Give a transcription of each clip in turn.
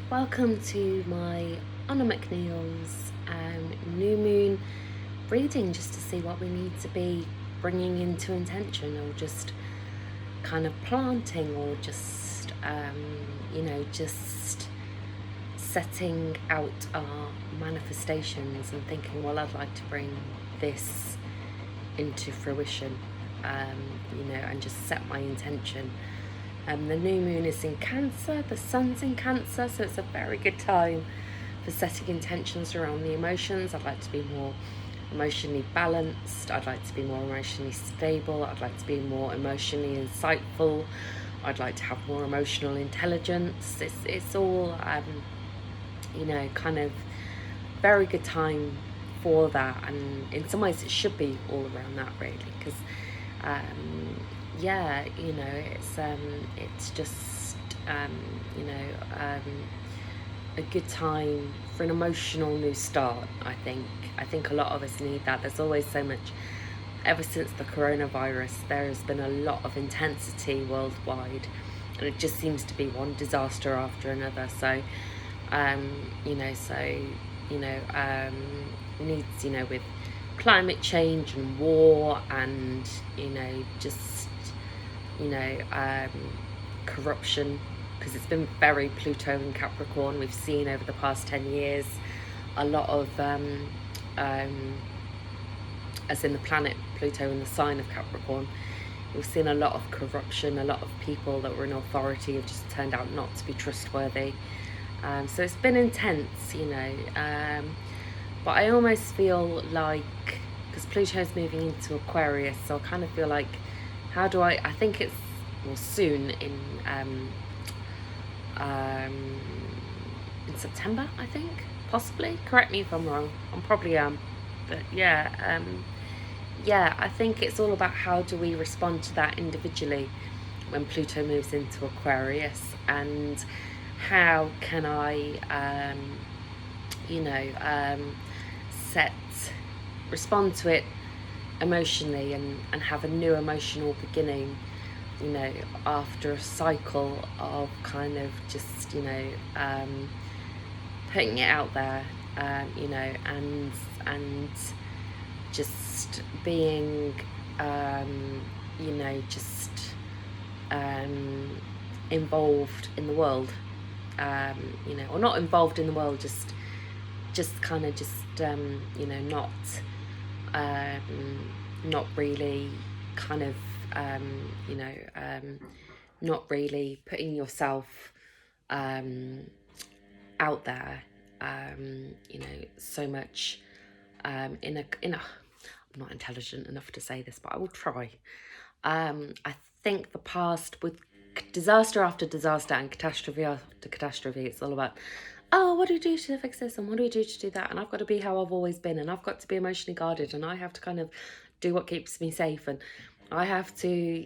Welcome to my Anna McNeil's new moon reading, just to see what we need to be bringing into intention, or just kind of planting, or just just setting out our manifestations and thinking, well, I'd like to bring this into fruition, and just set my intention. The new moon is in Cancer, the sun's in Cancer, so it's a very good time for setting intentions around the emotions. I'd like to be more emotionally balanced, I'd like to be more emotionally stable, I'd like to be more emotionally insightful, I'd like to have more emotional intelligence. It's all, kind of very good time for that, and in some ways it should be all around that, really, because it's just a good time for an emotional new start. I think a lot of us need that. There's always so much. Ever since the coronavirus, there has been a lot of intensity worldwide, and it just seems to be one disaster after another. So needs, with climate change and war, and corruption, because it's been very Pluto and Capricorn. We've seen over the past 10 years a lot of as in the planet Pluto in the sign of Capricorn, we've seen a lot of corruption. A lot of people that were in authority have just turned out not to be trustworthy. So it's been intense, but I almost feel like, because Pluto's moving into Aquarius, so I kind of feel like, how do I think it's, well, soon in September, I think, possibly. Correct me if I'm wrong. I'm probably but I think it's all about how do we respond to that individually when Pluto moves into Aquarius, and how can I set respond to it emotionally, and have a new emotional beginning, after a cycle of kind of just putting it out there, and just being just involved in the world, or not involved in the world, just kind of just not really kind of not really putting yourself out there, so much in a I'm not intelligent enough to say this, but I will try. I think the past, with disaster after disaster and catastrophe after catastrophe, it's all about, oh, what do we do to fix this, and what do we do to do that, and I've got to be how I've always been, and I've got to be emotionally guarded, and I have to kind of do what keeps me safe, and I have to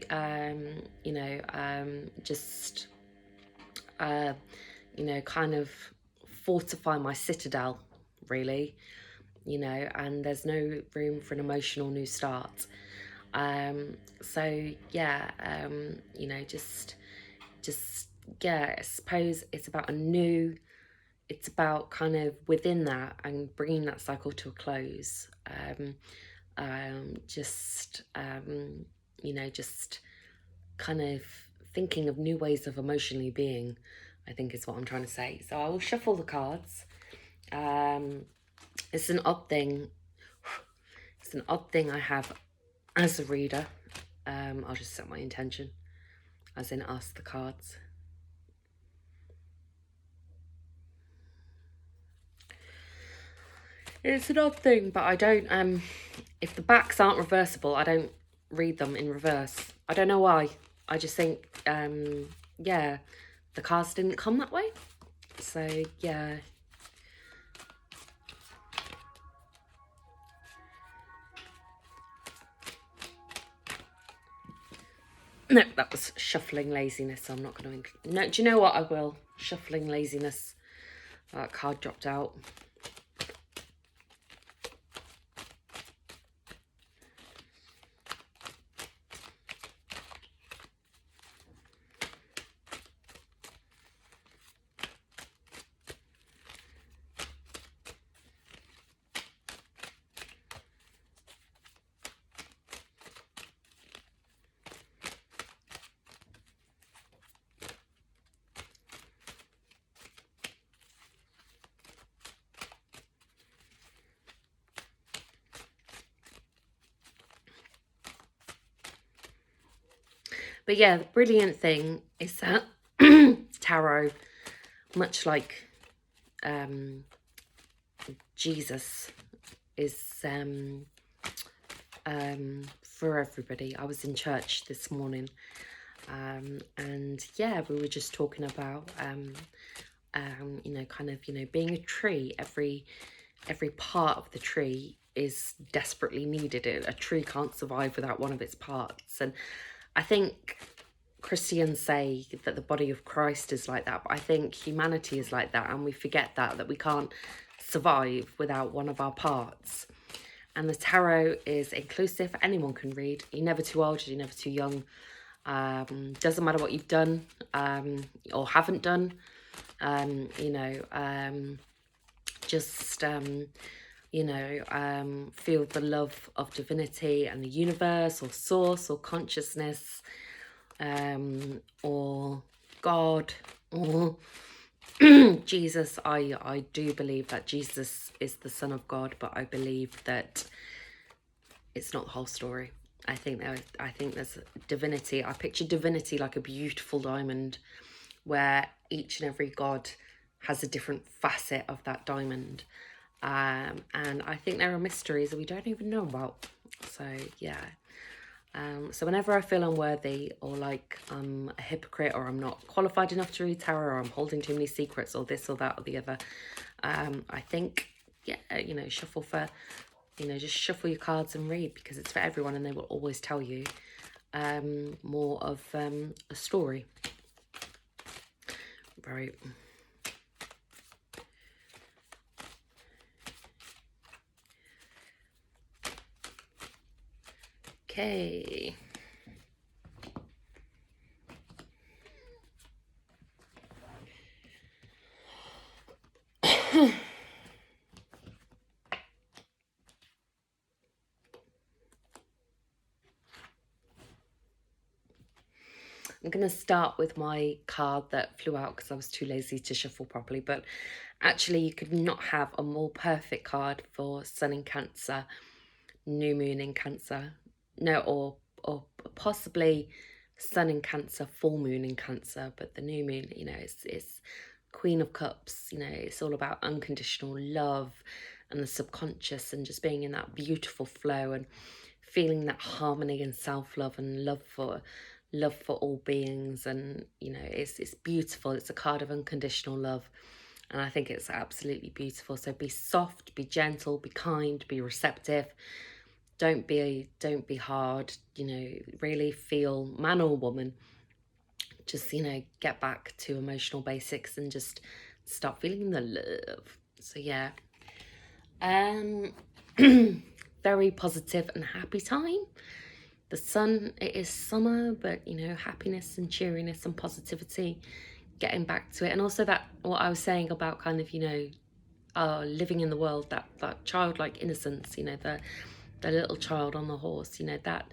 just kind of fortify my citadel, really, and there's no room for an emotional new start. I suppose it's about it's about kind of within that and bringing that cycle to a close. Just kind of thinking of new ways of emotionally being, I think, is what I'm trying to say. So I will shuffle the cards. It's an odd thing. It's an odd thing I have as a reader. I'll just set my intention, as in ask the cards. It's an odd thing, but I don't, if the backs aren't reversible, I don't read them in reverse. I don't know why. I just think, the cards didn't come that way. So, yeah. No, that was shuffling laziness, so I'm not going to... No, do you know what? I will. Shuffling laziness. That card dropped out. But yeah, the brilliant thing is that tarot, much like Jesus, is for everybody. I was in church this morning, and yeah, we were just talking about you know, kind of, you know, being a tree. Every part of the tree is desperately needed. A tree can't survive without one of its parts. And I think Christians say that the body of Christ is like that, but I think humanity is like that, and we forget that we can't survive without one of our parts. And the tarot is inclusive. Anyone can read. You're never too old, you're never too young. Doesn't matter what you've done or haven't done. You know, just you know, feel the love of divinity and the universe or source or consciousness, or God, or Jesus. I do believe that Jesus is the Son of God, but I believe that it's not the whole story. I think there's divinity. I picture divinity like a beautiful diamond, where each and every god has a different facet of that diamond. And I think there are mysteries that we don't even know about. So yeah. So whenever I feel unworthy, or like I'm a hypocrite, or I'm not qualified enough to read tarot, or I'm holding too many secrets, or this or that or the other, I think, yeah, you know, shuffle for, you know, just shuffle your cards and read, because it's for everyone, and they will always tell you more of a story. Right. Okay. I'm going to start with my card that flew out because I was too lazy to shuffle properly. But actually, you could not have a more perfect card for Sun in Cancer, New Moon in Cancer. No, or possibly Sun in Cancer, Full Moon in Cancer. But the New Moon, you know, it's Queen of Cups. You know, it's all about unconditional love and the subconscious, and just being in that beautiful flow and feeling that harmony and self-love and love for all beings. And you know, it's beautiful. It's a card of unconditional love, and I think it's absolutely beautiful. So be soft, be gentle, be kind, be receptive. Don't be hard. You know, really feel, man or woman, just, you know, get back to emotional basics and just start feeling the love. So yeah, very positive and happy time. The sun, it is summer, but you know, happiness and cheeriness and positivity, getting back to it. And also that, what I was saying about kind of, you know, living in the world, that childlike innocence, you know, the little child on the horse, you know, that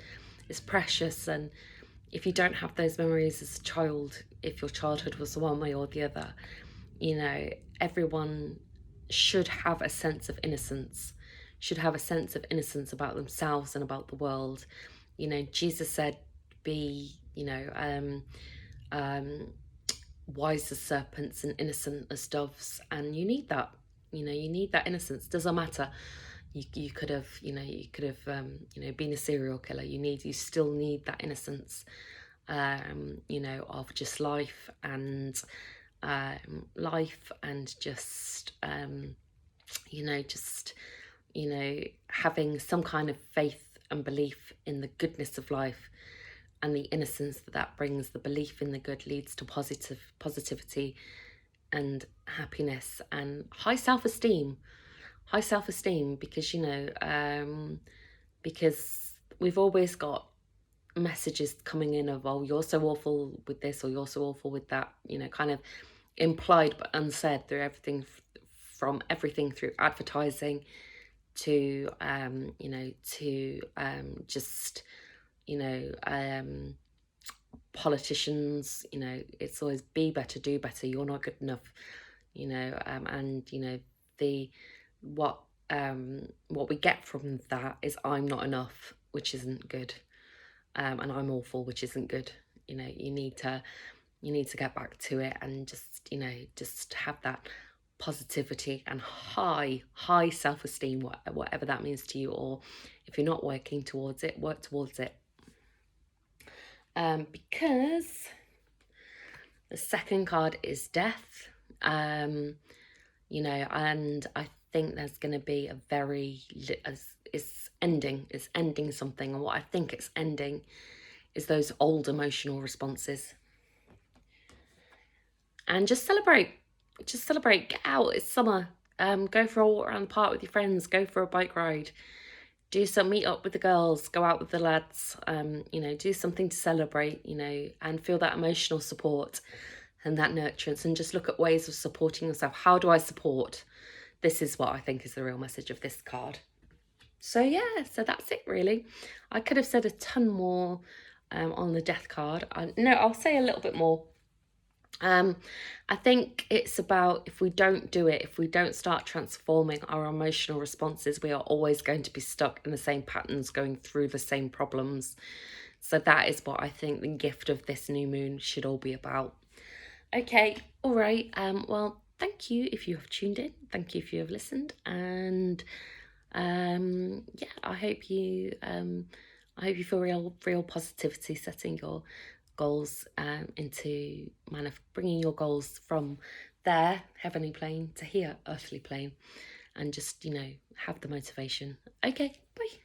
is precious. And if you don't have those memories as a child, if your childhood was one way or the other, you know, everyone should have a sense of innocence, should have a sense of innocence about themselves and about the world. You know, Jesus said, be, you know, wise as serpents and innocent as doves. And you need that, you know, you need that innocence. Doesn't matter. You could have, you know, you know, been a serial killer. You still need that innocence, you know, of just life and just, you know, just, you know, having some kind of faith and belief in the goodness of life, and the innocence that brings. The belief in the good leads to positivity and happiness and high self-esteem. Because, you know, because we've always got messages coming in of, oh, you're so awful with this, or you're so awful with that, you know, kind of implied but unsaid through everything, from everything through advertising to you know, to just, you know, politicians. You know, it's always be better, do better, you're not good enough, you know, and you know, the what we get from that is I'm not enough, which isn't good, and I'm awful, which isn't good. you know, you need to get back to it, and just, you know, just have that positivity and high self-esteem, whatever that means to you. Or if you're not working towards it, work towards it. Because the second card is death. You know, and I think there's going to be a very, it's ending something. And what I think it's ending is those old emotional responses. And just celebrate, get out. It's summer. Go for a walk around the park with your friends, go for a bike ride, do some meet up with the girls, go out with the lads, you know, do something to celebrate, you know, and feel that emotional support and that nurturance, and just look at ways of supporting yourself. How do I support? This is what I think is the real message of this card. So yeah, so that's it really. I could have said a ton more on the death card. No, I'll say a little bit more. I think it's about, if we don't do it, if we don't start transforming our emotional responses, we are always going to be stuck in the same patterns, going through the same problems. So that is what I think the gift of this new moon should all be about. Okay, all right. Well, thank you if you have tuned in. Thank you if you have listened. And yeah, I hope you feel real positivity, setting your goals into bringing your goals from there, heavenly plane, to here, earthly plane, and just, you know, have the motivation. Okay, bye.